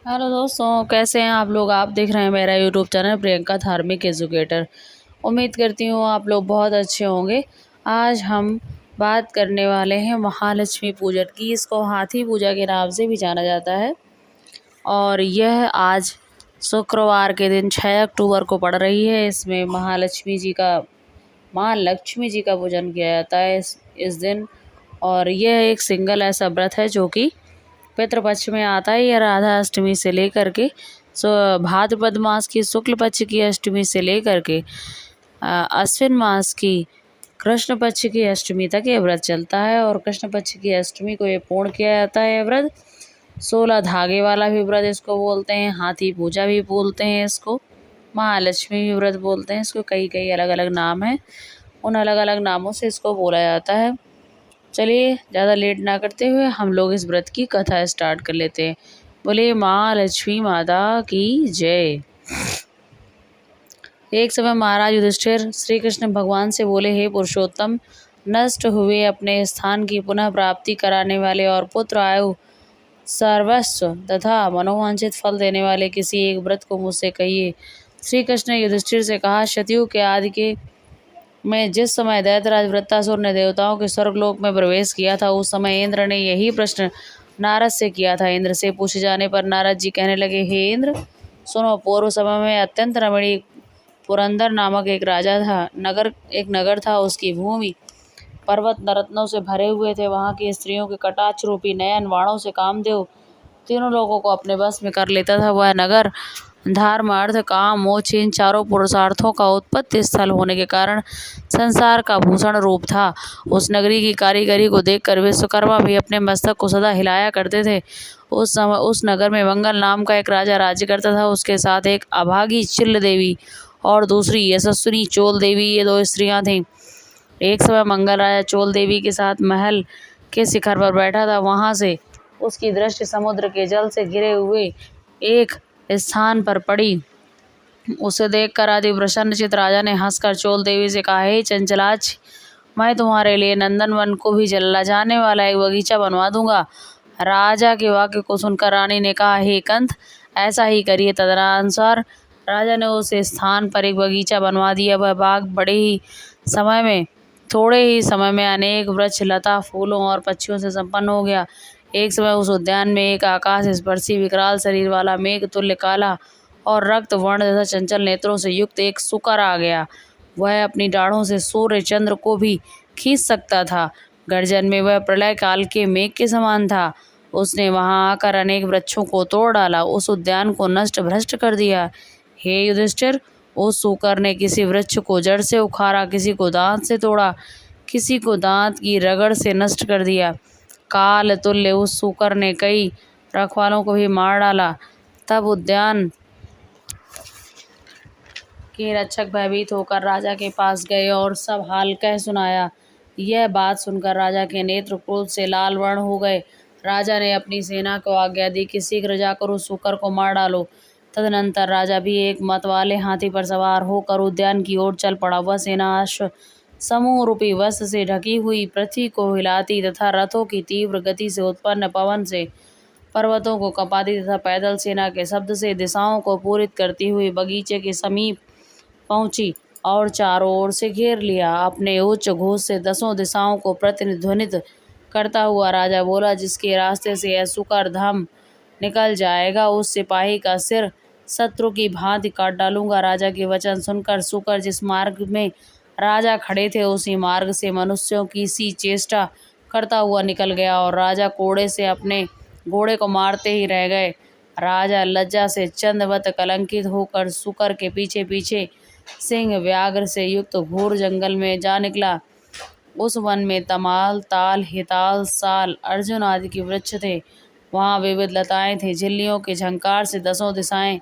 Hello दोस्तों, कैसे हैं आप लोग। आप देख रहे हैं मेरा यूट्यूब चैनल प्रियंका धार्मिक एजुकेटर। उम्मीद करती हूँ आप लोग बहुत अच्छे होंगे। आज हम बात करने वाले हैं महालक्ष्मी पूजन की। इसको हाथी पूजा के नाम से भी जाना जाता है और यह आज शुक्रवार के दिन 6 अक्टूबर को पड़ रही है। इसमें माँ लक्ष्मी जी का पूजन किया जाता है इस दिन। और यह एक सिंगल ऐसा व्रत है जो कि पितृपक्ष में आता है। यह राधा अष्टमी से लेकर के भाद्रपद मास की शुक्ल पक्ष की अष्टमी से लेकर के अश्विन मास की कृष्ण पक्ष की अष्टमी तक ये व्रत चलता है। और कृष्ण पक्ष की अष्टमी को ये पूर्ण किया जाता है। व्रत 16 धागे वाला भी व्रत इसको बोलते हैं, हाथी पूजा भी बोलते हैं, इसको महालक्ष्मी भी व्रत बोलते हैं। इसको कई कई अलग अलग नाम हैं, उन अलग अलग नामों से इसको बोला जाता है। चलिए ज़्यादा लेट ना करते हुए हम लोग इस व्रत की कथा स्टार्ट कर लेते हैं। बोले माँ लक्ष्मी माता की जय। एक समय महाराज युधिष्ठिर श्री कृष्ण भगवान से बोले, हे पुरुषोत्तम, नष्ट हुए अपने स्थान की पुनः प्राप्ति कराने वाले और पुत्र आयु सर्वस्व तथा मनोवांछित फल देने वाले किसी एक व्रत को मुझसे कहिए। श्री कृष्ण ने युधिष्ठिर से कहा, शतयुग के आदि के में जिस समय दैत्यराज वृत्तासुर ने देवताओं के स्वर्गलोक में प्रवेश किया था, उस समय इंद्र ने यही प्रश्न नारद से किया था। इंद्र से पूछे जाने पर नारद जी कहने लगे, हे इंद्र सुनो, पूर्व समय में अत्यंत रमणीय पुरंदर नामक एक राजा था। एक नगर था, उसकी भूमि पर्वत रत्नों से भरे हुए थे। वहां की स्त्रियों के कटाक्ष रूपी नयन बाणों से कामदेव तीनों लोगों को अपने बस में कर लेता था। वह नगर धर्म अर्थ काम मोक्ष इन चारों पुरुषार्थों का उत्पत्ति स्थल होने के कारण संसार का भूषण रूप था। उस नगरी की कारीगरी को देखकर विश्वकर्मा भी अपने मस्तक को सदा हिलाया करते थे। उस समय उस नगर में मंगल नाम का एक राजा राज्य करता था। उसके साथ एक अभागी चिल्ल देवी और दूसरी यशस्विनी चोल देवी, ये दो स्त्रियां थीं। एक समय मंगल राजा चोल देवी के साथ महल के शिखर पर बैठा था। वहां से उसकी दृष्टि समुद्र के जल से घिरे हुए एक स्थान पर पड़ी। उसे देखकर अति प्रसन्नचित राजा ने हंसकर चोल देवी से कहा, हे चंचलाक्ष, मैं तुम्हारे लिए नंदनवन को भी जला जाने वाला एक बगीचा बनवा दूंगा। राजा के वाक्य को सुनकर रानी ने कहा, हे कंथ, ऐसा ही करिए। तदनुसार राजा ने उस स्थान पर एक बगीचा बनवा दिया। वह बाग थोड़े ही समय में अनेक वृक्ष, लता, फूलों और पक्षियों से संपन्न हो गया। एक समय उस उद्यान में एक आकाश स्पर्शी विकराल शरीर वाला, मेघ तुल्य काला और रक्त वर्ण तथा चंचल नेत्रों से युक्त एक सूकर आ गया। वह अपनी डाढ़ों से सूर्य चंद्र को भी खींच सकता था। गर्जन में वह प्रलय काल के मेघ के समान था। उसने वहां आकर अनेक वृक्षों को तोड़ डाला, उस उद्यान को नष्ट भ्रष्ट कर दिया। हे युधिष्ठिर, उस सूकर ने किसी वृक्ष को जड़ से उखाड़ा, किसी को दांत से तोड़ा, किसी को दांत की रगड़ से नष्ट कर दिया। काल तुल्य उस सूकर ने कई रखवालों को भी मार डाला। तब उद्यान के रक्षक भयभीत होकर राजा के पास गए और सब हाल कह सुनाया। यह बात सुनकर राजा के नेत्र क्रोध से लाल वर्ण हो गए। राजा ने अपनी सेना को आज्ञा दी कि शीघ्र जाकर उस सूकर को मार डालो। तदनंतर राजा भी एक मतवाले हाथी पर सवार होकर उद्यान की ओर चल पड़ा। वह सेना अश्व समूह रूपी वस्त्र से ढकी हुई पृथ्वी को हिलाती तथा रथों की तीव्र गति से उत्पन्न पवन से पर्वतों को कँपाती तथा पैदल सेना के शब्द से दिशाओं को पूरित करती हुई बगीचे के समीप पहुंची और चारों ओर से घेर लिया। अपने उच्च घोष से दसों दिशाओं को प्रतिध्वनित करता हुआ राजा बोला, जिसके रास्ते से यह सूकर धाम निकल जाएगा, उस सिपाही का सिर शत्रु की भांति काट डालूंगा। राजा के वचन सुनकर सूकर जिस मार्ग में राजा खड़े थे, उसी मार्ग से मनुष्यों की सी चेष्टा करता हुआ निकल गया और राजा कोड़े से अपने घोड़े को मारते ही रह गए। राजा लज्जा से चंदवत कलंकित होकर सूकर के पीछे पीछे सिंह व्याघ्र से युक्त घोर जंगल में जा निकला। उस वन में तमाल, ताल, हिताल, साल, अर्जुन आदि के वृक्ष थे। वहाँ विविध लताएं थीं। झिल्लियों के झंकार से दसों दिशाएं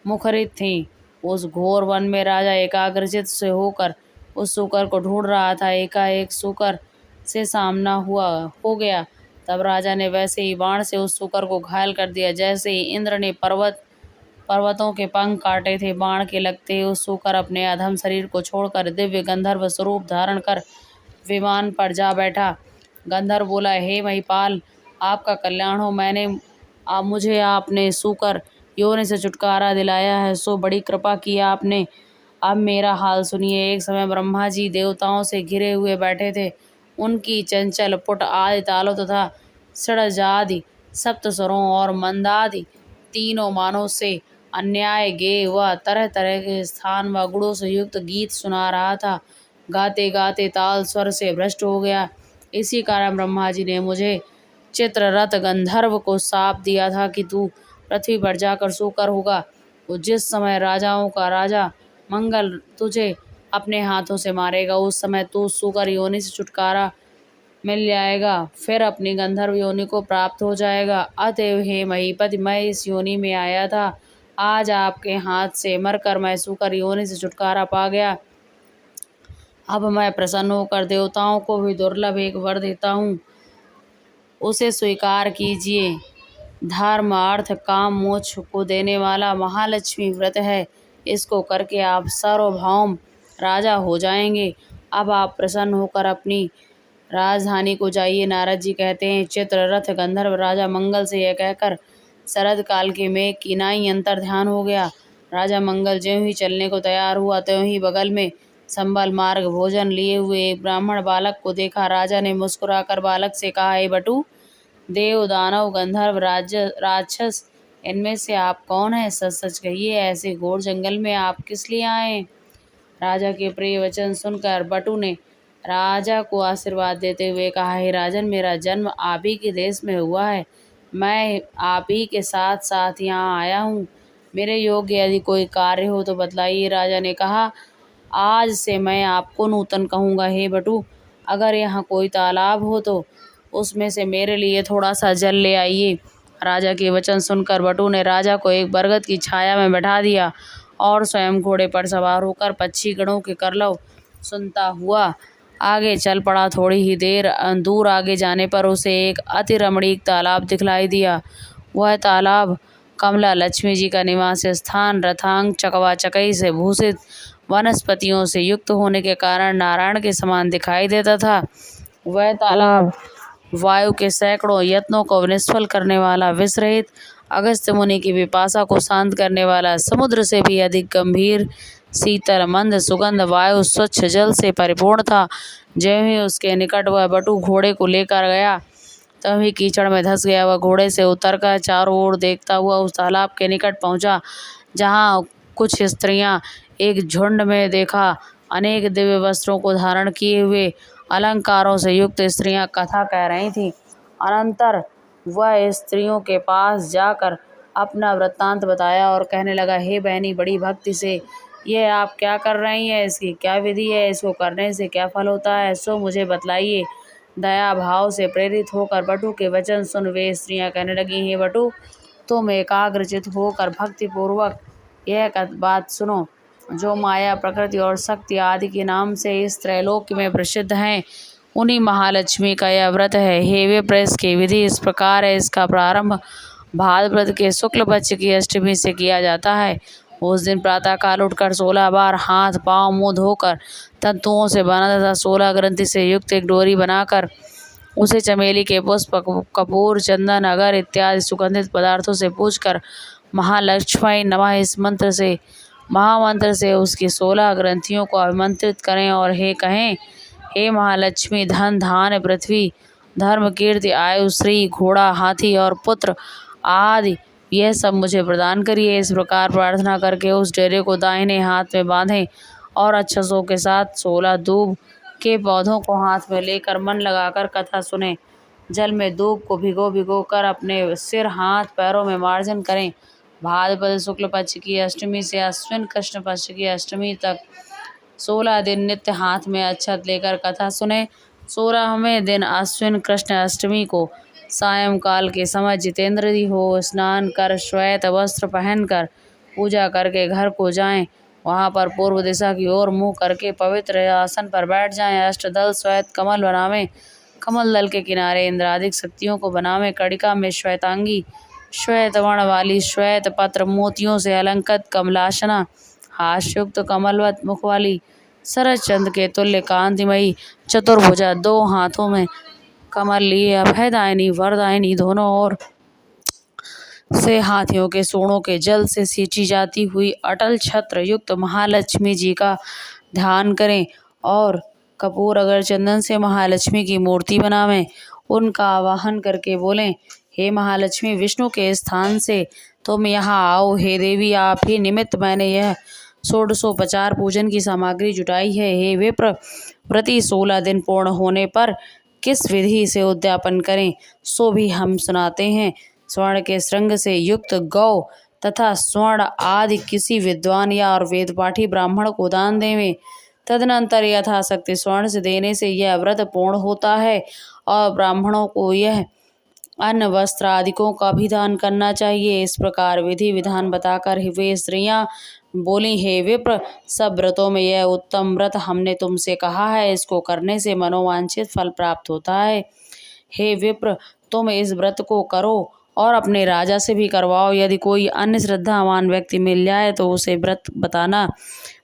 मुखरित थीं। उस घोर वन में राजा एकाग्रचित से होकर उस सूकर को ढूंढ रहा था। एकाएक सूकर से सामना हो गया। तब राजा ने वैसे ही बाण से उस सूकर को घायल कर दिया, जैसे ही इंद्र ने पर्वतों के पंख काटे थे। बाण के लगते ही उस सूकर अपने अधम शरीर को छोड़कर दिव्य गंधर्व स्वरूप धारण कर विमान पर जा बैठा। गंधर्व बोला, हे महिपाल, आपका कल्याण हो। मैंने अब मुझे आपने सूकर योनि से छुटकारा दिलाया है, सो बड़ी कृपा की आपने। अब मेरा हाल सुनिए। एक समय ब्रह्मा जी देवताओं से घिरे हुए बैठे थे। उनकी चंचल पुट आदि तालों तथा षड्जादि सप्तस्वरों और मंदादि तीनों मानों से अन्याय गे व तरह तरह के स्थान व गुणों से युक्त गीत सुना रहा था। गाते गाते ताल स्वर से भ्रष्ट हो गया। इसी कारण ब्रह्मा जी ने मुझे चित्ररथ गंधर्व को शाप दिया था कि तू पृथ्वी पर जाकर सूकर होगा। वो जिस समय राजाओं का राजा मंगल तुझे अपने हाथों से मारेगा, उस समय तू सूकर योनि से छुटकारा मिल जाएगा, फिर अपनी गंधर्व योनि को प्राप्त हो जाएगा। अतएव हे महीपति, मैं इस योनि में आया था। आज आपके हाथ से मरकर मैं सूकर योनि से छुटकारा पा गया। अब मैं प्रसन्न होकर देवताओं को भी दुर्लभ एक वर देता हूँ, उसे स्वीकार कीजिए। धर्म अर्थ काम मोक्ष को देने वाला महालक्ष्मी व्रत है। इसको करके आप सार्वभौम राजा हो जाएंगे। अब आप प्रसन्न होकर अपनी राजधानी को जाइए। नारद जी कहते हैं, चित्ररथ गंधर्व राजा मंगल से यह कहकर शरद काल के मेघ की नाई अंतर ध्यान हो गया। राजा मंगल ज्यों ही चलने को तैयार हुआ, त्यों ही बगल में संबल मार्ग भोजन लिए हुए एक ब्राह्मण बालक को देखा। राजा ने मुस्कुराकर बालक से कहा, हे बटू, देव दानव गंधर्व राक्षस, इनमें से आप कौन है? सच सच कहिए, ऐसे घोर जंगल में आप किस लिए आए? राजा के प्रिय वचन सुनकर बटू ने राजा को आशीर्वाद देते हुए कहा, हे राजन, मेरा जन्म आप ही के देश में हुआ है। मैं आप ही के साथ साथ यहाँ आया हूँ। मेरे योग्य यदि कोई कार्य हो तो बतलाइए। राजा ने कहा, आज से मैं आपको नूतन कहूँगा। हे बटू, अगर यहाँ कोई तालाब हो तो उसमें से मेरे लिए थोड़ा सा जल ले आइए। राजा के वचन सुनकर बटू ने राजा को एक बरगद की छाया में बैठा दिया और स्वयं घोड़े पर सवार होकर पक्षी गणों के करलव सुनता हुआ आगे चल पड़ा। थोड़ी ही देर दूर आगे जाने पर उसे एक अति रमणीक तालाब दिखलाई दिया। वह तालाब कमला लक्ष्मी जी का निवास स्थान रथांग चकवा चकई से भूषित वनस्पतियों से युक्त होने के कारण नारायण के समान दिखाई देता था। वह तालाब वायु के सैकड़ों यत्नों को निष्फल करने वाला, विषरहित अगस्त्य मुनि की पिपासा को शांत करने वाला, समुद्र से भी अधिक गंभीर शीतल मंद सुगंध वायु स्वच्छ जल से परिपूर्ण था। ज्यों ही उसके निकट वह बटू घोड़े को लेकर गया, तभी कीचड़ में धंस गया। वह घोड़े से उतरकर चारों ओर देखता हुआ उस तालाब के निकट पहुंचा, जहां कुछ स्त्रियां एक झुंड में देखा। अनेक दिव्य वस्त्रों को धारण किए हुए अलंकारों से युक्त स्त्रियां कथा कह रही थीं। अनंतर वह स्त्रियों के पास जाकर अपना वृत्तांत बताया और कहने लगा, हे बहनी, बड़ी भक्ति से यह आप क्या कर रही हैं? इसकी क्या विधि है? इसको करने से क्या फल होता है? सो मुझे बतलाइए। दया भाव से प्रेरित होकर बटू के वचन सुन वे स्त्रियां कहने लगी, हे बटू, तुम एकाग्रचित होकर भक्ति पूर्वक यह बात सुनो, जो माया प्रकृति और शक्ति आदि के नाम से इस त्रैलोक्य में प्रसिद्ध हैं, उन्हीं महालक्ष्मी का यह व्रत है। हे विप्र, इसकी विधि इस प्रकार है। इसका प्रारंभ भाद्रपद के शुक्ल पक्ष की अष्टमी से किया जाता है। उस दिन प्रातः काल उठकर 16 बार हाथ पांव मुंह धोकर तंतुओं से बना तथा 16 ग्रंथि से युक्त एक डोरी बनाकर उसे चमेली के पुष्प, कपूर, चंदन, अगर इत्यादि सुगंधित पदार्थों से पूजकर महालक्ष्मी नमः इस महामंत्र से उसकी 16 ग्रंथियों को अभिमंत्रित करें और हे कहें, हे महालक्ष्मी, धन धान्य पृथ्वी धर्म कीर्ति आयु श्री घोड़ा हाथी और पुत्र आदि यह सब मुझे प्रदान करिए। इस प्रकार प्रार्थना करके उस डेरे को दाहिने हाथ में बांधें और अक्षसों के साथ 16 दूब के पौधों को हाथ में लेकर मन लगाकर कथा सुने। जल में दूब को भिगो भिगो कर अपने सिर हाथ पैरों में मार्जन करें। भाद्रपद शुक्ल पक्ष की अष्टमी से अश्विन कृष्ण पक्ष की अष्टमी तक 16 दिन नित्य हाथ में अक्षत लेकर कथा सुने। 16वें दिन अश्विन कृष्ण अष्टमी को सायंकाल के समय जितेंद्र हो स्नान कर श्वेत वस्त्र पहनकर पूजा करके घर को जाएं। वहां पर पूर्व दिशा की ओर मुंह करके पवित्र आसन पर बैठ जाएं। अष्टदल श्वेत कमल बनावें। कमल दल के किनारे इंद्रादिक शक्तियों को बनावें। कड़िका में श्वेतांगी श्वेत वर्ण वाली श्वेत पत्र मोतियों से अलंकृत कमलासना हास्युक्त कमलवत मुख वाली शरद चंद्र के तुल्य कांतिमयी चतुर्भुजा 2 हाथों में कमल लिए अभयदायिनी वरदायिनी दोनों ओर से हाथियों के सूंडों के जल से सींची जाती हुई अटल छत्र युक्त महालक्ष्मी जी का ध्यान करें और कपूर अगर चंदन से महालक्ष्मी की मूर्ति बनावें। उनका आवाहन करके बोलें, हे महालक्ष्मी, विष्णु के स्थान से तुम यहाँ आओ। हे देवी, आप ही निमित्त मैंने यह षोडशोपचार पूजन की सामग्री जुटाई है। हे विप्र, प्रति 16 दिन पूर्ण होने पर किस विधि से उद्यापन करें सो भी हम सुनाते हैं। स्वर्ण के श्रृंग से युक्त गौ तथा स्वर्ण आदि किसी विद्वान या और वेदपाठी ब्राह्मण को दान देवें। तदनंतर यथाशक्ति स्वर्ण से देने से यह व्रत पूर्ण होता है और ब्राह्मणों को यह अन्न वस्त्र आदिकों का भी दान करना चाहिए। इस प्रकार विधि विधान बताकर वे स्त्रियां बोली, हे विप्र, सब व्रतों में यह उत्तम व्रत हमने तुमसे कहा है। इसको करने से मनोवांछित फल प्राप्त होता है। हे विप्र, तुम इस व्रत को करो और अपने राजा से भी करवाओ। यदि कोई अन्य श्रद्धावान व्यक्ति मिल जाए तो उसे व्रत बताना,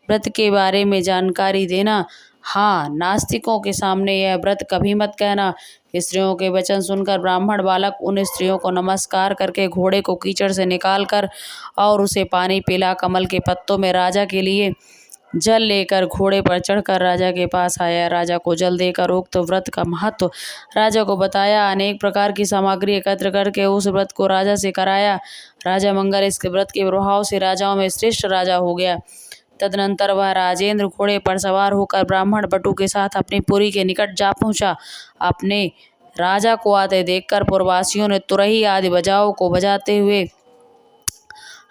व्रत के बारे में जानकारी देना। हाँ, नास्तिकों के सामने यह व्रत कभी मत कहना। स्त्रियों के वचन सुनकर ब्राह्मण बालक उन स्त्रियों को नमस्कार करके घोड़े को कीचड़ से निकालकर और उसे पानी पिला कमल के पत्तों में राजा के लिए जल लेकर घोड़े पर चढ़कर राजा के पास आया। राजा को जल देकर उक्त व्रत का महत्व राजा को बताया। अनेक प्रकार की सामग्री एकत्र करके उस व्रत को राजा से कराया। राजा मंगल इसके व्रत के प्रभाव से राजाओं में श्रेष्ठ राजा हो गया। तदनंतर वह राजेंद्र घोड़े पर सवार होकर ब्राह्मण बटु के साथ अपनी पुरी के निकट जा पहुंचा। अपने राजा को आते देखकर पुरवासियों ने तुरही आदि बजाओं को बजाते हुए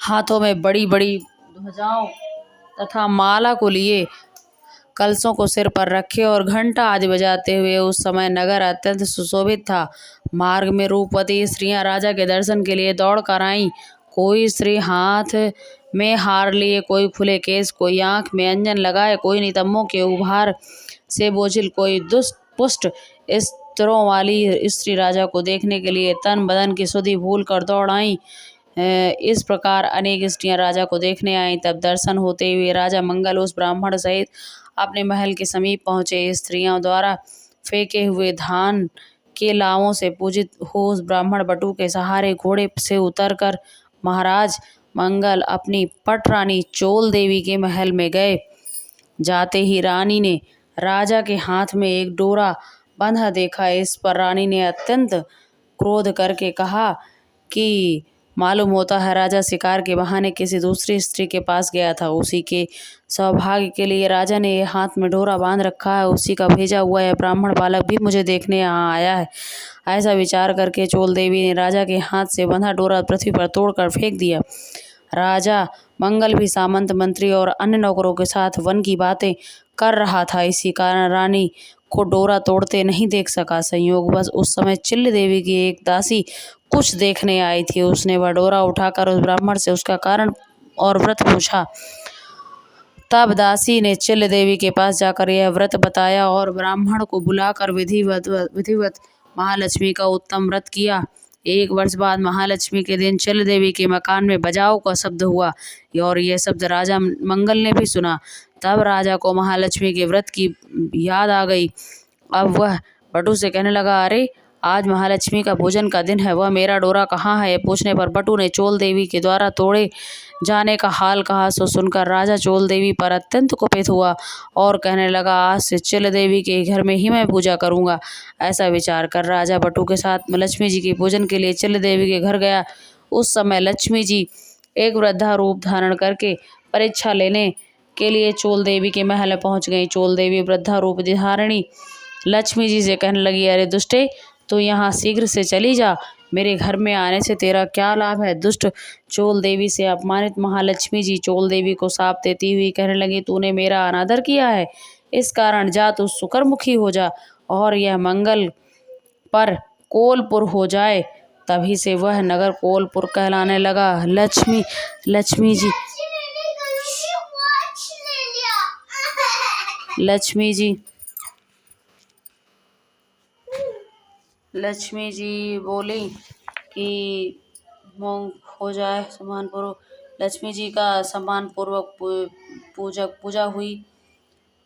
हाथों में बड़ी बड़ी ध्वजाओं तथा माला को लिए कलशों को सिर पर रखे और घंटा आदि बजाते हुए उस समय नगर अत्यंत सुशोभित था। मार्ग में रूपवती स्त्रियां राजा के दर्शन के लिए दौड़ कर आईं। कोई स्त्री हाथ में हार लिए, कोई खुले केस, कोई आंख में अंजन लगाए, कोई नितंबों के उभार से बोझिल, कोई दुष्ट पुष्ट स्त्रों वाली स्त्री राजा को देखने के लिए तन बदन की सुधि भूल कर दौड़ आई। इस प्रकार अनेक स्त्रियां राजा को देखने आईं। तब दर्शन होते हुए राजा मंगल उस ब्राह्मण सहित अपने महल के समीप पहुंचे। स्त्रियों द्वारा फेंके हुए धान के लावों से पूजित हो उस ब्राह्मण बटु के सहारे घोड़े से उतरकर महाराज मंगल अपनी पटरानी चोल देवी के महल में गए। जाते ही रानी ने राजा के हाथ में एक डोरा बंधा देखा। इस पर रानी ने अत्यंत क्रोध करके कहा कि मालूम होता है राजा शिकार के बहाने किसी दूसरी स्त्री के पास गया था। उसी के सौभाग्य के लिए राजा ने हाथ में डोरा बांध रखा है। उसी का भेजा हुआ यह ब्राह्मण बालक भी मुझे देखने यहाँ आया है। ऐसा विचार करके चोल देवी ने राजा के हाथ से बंधा डोरा पृथ्वी पर तोड़कर फेंक दिया। राजा मंगल भी सामंत मंत्री और अन्य नौकरों के साथ वन की बातें कर रहा था। इसी कारण रानी को डोरा तोड़ते नहीं देख सका। संयोगवश उस समय चिल्ल देवी की एक दासी कुछ देखने आई थी। उसने वह डोरा उठाकर उस ब्राह्मण से उसका कारण और व्रत पूछा। तब दासी ने चिल्ल देवी के पास जाकर यह व्रत बताया और ब्राह्मण को बुलाकर विधिवत महालक्ष्मी का उत्तम व्रत किया। 1 वर्ष बाद महालक्ष्मी के दिन चिल्ल देवी के मकान में बजाओ का शब्द हुआ और यह शब्द राजा मंगल ने भी सुना। तब राजा को महालक्ष्मी के व्रत की याद आ गई। अब वह बटू से कहने लगा, अरे आज महालक्ष्मी का भोजन का दिन है, वह मेरा डोरा कहाँ है? पूछने पर बटू ने चोल देवी के द्वारा तोड़े जाने का हाल कहा। सो सुनकर राजा चोल देवी पर अत्यंत कुपित हुआ और कहने लगा, आज से चिल्ल देवी के घर में ही मैं पूजा करूंगा। ऐसा विचार कर राजा बटू के साथ लक्ष्मी जी के पूजन के लिए चिल्ल देवी के घर गया। उस समय लक्ष्मी जी एक वृद्धा रूप धारण करके परीक्षा लेने के लिए चोल देवी के महल में पहुंच गई। चोल देवी वृद्धा रूप धारिणी लक्ष्मी जी से कहने लगी, अरे दुष्टे, तो यहाँ शीघ्र से चली जा। मेरे घर में आने से तेरा क्या लाभ है? दुष्ट चोल देवी से अपमानित महालक्ष्मी जी चोल देवी को शाप देती हुई कहने लगी, तूने मेरा अनादर किया है, इस कारण जा तू शुकरमुखी हो जा और यह मंगल पर कोलपुर हो जाए। तभी से वह नगर कोलपुर कहलाने लगा। लक्ष्मी जी बोली कि मोंग हो जाए सम्मानपूर्वक। लक्ष्मी जी का सम्मानपूर्वक पूजा हुई,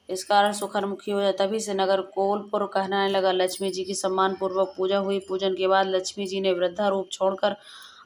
इस कारण सुखरमुखी हो जाए। तभी से नगर कोलपुर कहलाने लगा। लक्ष्मी जी की सम्मानपूर्वक पूजा हुई। पूजन के बाद लक्ष्मी जी ने वृद्धा रूप छोड़कर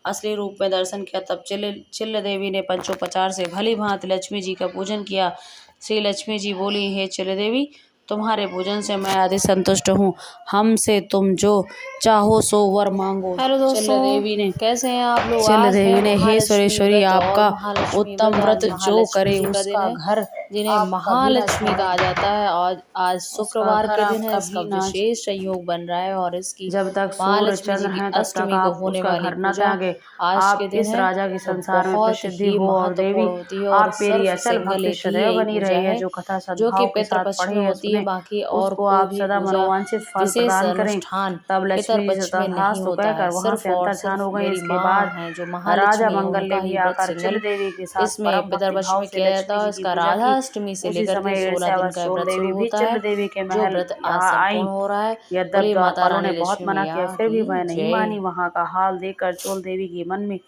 असली रूप में दर्शन किया। तब चिल्ल देवी ने पंचोपचार से भली भांति लक्ष्मी जी का पूजन किया। श्री लक्ष्मी जी बोली, हे चिल्ल देवी, तुम्हारे पूजन से मैं अति संतुष्ट हूँ। हमसे तुम जो चाहो सो वर मांगो। हेलो दोस्तों, चिल्ल देवी ने कैसे हैं आप लोग। चिल्ल आज देवी है ने, हे महालक्ष्मी सुरेश्वरी, व्रत और आपका महालक्ष्मी उत्तम व्रत आज जो करे महालक्ष्मी जी का दिन उसका है, घर जिन्हें आप कभी न महालक्ष्मी कहा छोड़ें। जाता है। और आज उसका शुक्रवार घर के आप दिन है, इसका कभी ना विशेष संयोग बन रहा है और इसकी जब तक सूर्य महालक्ष्मी जी चंद्र की हैं तब तक अष्टमी को आप होने उसका वाली घर न पूजा त्यागे। आज के आप दिन इस है, राजा की जो संसार में बहुत प्रसिद्धि ही हो और देवी महत्वपूर्ण होती है। और आप मेरी सर्व अचल सिंगल भक्ति एक ही सदैव यही बनी पूजा रही है। है, जो कथा जो कि सद्भाव के साथ पितृपक्ष में पढ़े या होती है। सुने बाकी और उसको कोई आप भी सदा पूजा मनोवांछित फल विशेष प्रदान करें। अनुष्ठान तब पितर लक्ष्मी जी पक्ष में नहीं तथास्तु होता कहकर है। वहां सिर्फ से और अंतर्धान सिर्फ हो गए। मेरी इसके माँ बाद है जो राजा महालक्ष्मी है, मंगल उनका ने ही भी व्रत आकर चिल्ल सिंगल देवी के साथ इसमें परम भक्ति पितरपक्ष भाव में से किया जाता लक्ष्मी है। जी की इसका पूजा की। राधाष्टमी से उसी लेकर के समय 16 दिन का ईर्ष्यावश व्रत देवी शुरू भी होता चिल्ल है, देवी के जो महल व्रत आज यहाँ आई। संपूर्ण हो रहा है। यद्यप बोली माता द्वारपालों ने रानी बहुत लक्ष्मी मना मैया किया, फिर भी की वह नहीं जय। मानी। वहां का हाल देखकर चोल देवी के मन में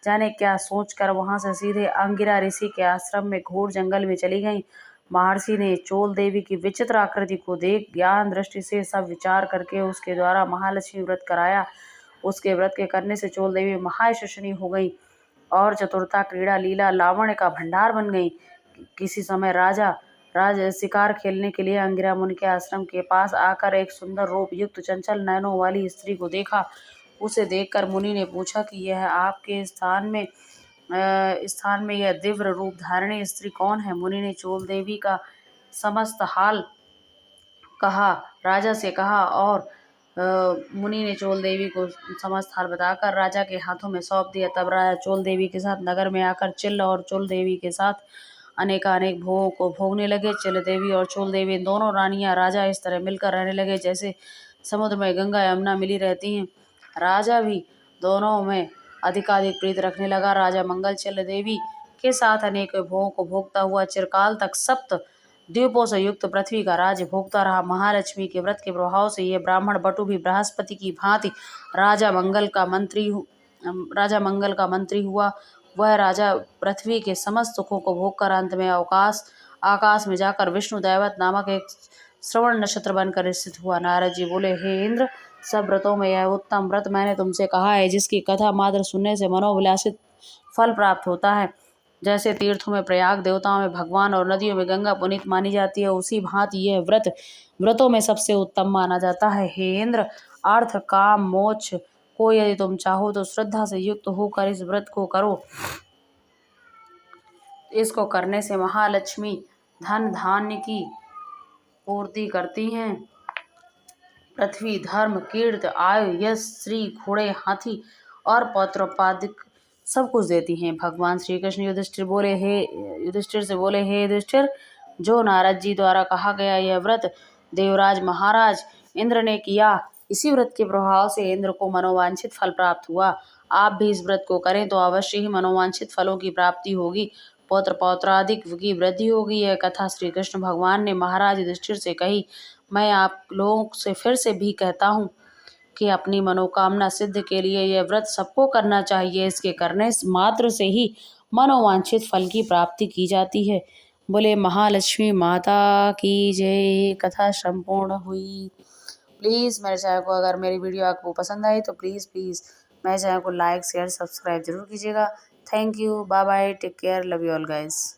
जाने क्या सोचकर वहां से सीधे अंगिरा ऋषि के आश्रम में घोर जंगल में चली गईं। महर्षि ने चोल देवी की विचित्र आकृति को देख ज्ञान दृष्टि से सब विचार करके उसके द्वारा महालक्ष्मी व्रत कराया। उसके व्रत के करने से चोल देवी महायशस्विनी हो गई और चतुरता, क्रीड़ा, लीला, लावण्य का भंडार बन गई। किसी समय राज शिकार खेलने के लिए अंगिरा मुनि के आश्रम के पास आकर एक सुंदर रूप युक्त चंचल नयनों वाली स्त्री को देखा। उसे देखकर मुनि ने पूछा कि यह आपके स्थान में यह दिव्य रूप धारिणी स्त्री कौन है। मुनि ने चोल देवी का समस्त हाल कहा, राजा से कहा और मुनि ने चोल देवी को समस्त हाल बताकर राजा के हाथों में सौंप दिया। तब राजा चोल देवी के साथ नगर में आकर चिल्ल और चोल देवी के साथ अनेकानेक भोगों को भोगने लगे। चिल्ल देवी और चोल देवी दोनों रानियां राजा इस तरह मिलकर रहने लगे जैसे समुद्र में गंगा यमुना मिली रहती हैं। राजा भी दोनों में अधिकाधिक प्रीत रखने लगा। राजा मंगल चिल्ल देवी के साथ अनेक भोगों को भोगता हुआ चिरकाल तक सप्त द्वीपों से युक्त पृथ्वी का राज्य भोगता रहा। महालक्ष्मी के व्रत के प्रभाव से यह ब्राह्मण बटु भी बृहस्पति की भांति राजा मंगल का मंत्री हुआ। वह राजा पृथ्वी के समस्त सुखों को भोगकर अंत में आकाश में जाकर विष्णु दैवत नामक एक श्रवण नक्षत्र बनकर स्थित हुआ। नारद जी बोले, हे इंद्र, सब व्रतों में यह उत्तम व्रत मैंने तुमसे कहा है, जिसकी कथा मात्र सुनने से मनोविलासित फल प्राप्त होता है। जैसे तीर्थों में प्रयाग, देवताओं में भगवान और नदियों में गंगा पुनीत मानी जाती है, उसी भांति यह व्रतों में सबसे उत्तम माना जाता है। हे इंद्र, अर्थ काम मोक्ष को यदि तुम चाहो तो श्रद्धा से युक्त होकर इस व्रत को करो। इसको करने से महालक्ष्मी धन धान्य की पूर्ति करती हैं। पृथ्वी, धर्म, कीर्ति, आयु, यश, श्री, घोड़े, हाथी और पौत्रोपादिक सब कुछ देती हैं। भगवान श्री कृष्ण युधिष्ठिर से बोले, हे युधिष्ठिर, जो नारद जी द्वारा कहा गया यह व्रत देवराज महाराज इंद्र ने किया, इसी व्रत के प्रभाव से इंद्र को मनोवांछित फल प्राप्त हुआ। आप भी इस व्रत को करें तो अवश्य ही मनोवांछित फलों की प्राप्ति होगी, पौत्र पौत्रादिक की वृद्धि होगी। यह कथा श्री कृष्ण भगवान ने महाराज युधिष्ठिर से कही। मैं आप लोगों से फिर से भी कहता हूँ कि अपनी मनोकामना सिद्ध के लिए यह व्रत सबको करना चाहिए। इसके करने मात्र से ही मनोवांछित फल की प्राप्ति की जाती है। बोले महालक्ष्मी माता की जय। कथा संपूर्ण हुई। प्लीज़ मेरे चैनल को, अगर मेरी वीडियो आपको पसंद आई तो प्लीज़ मेरे चैनल को लाइक शेयर सब्सक्राइब जरूर कीजिएगा। Thank you, bye bye, take care, love you all guys.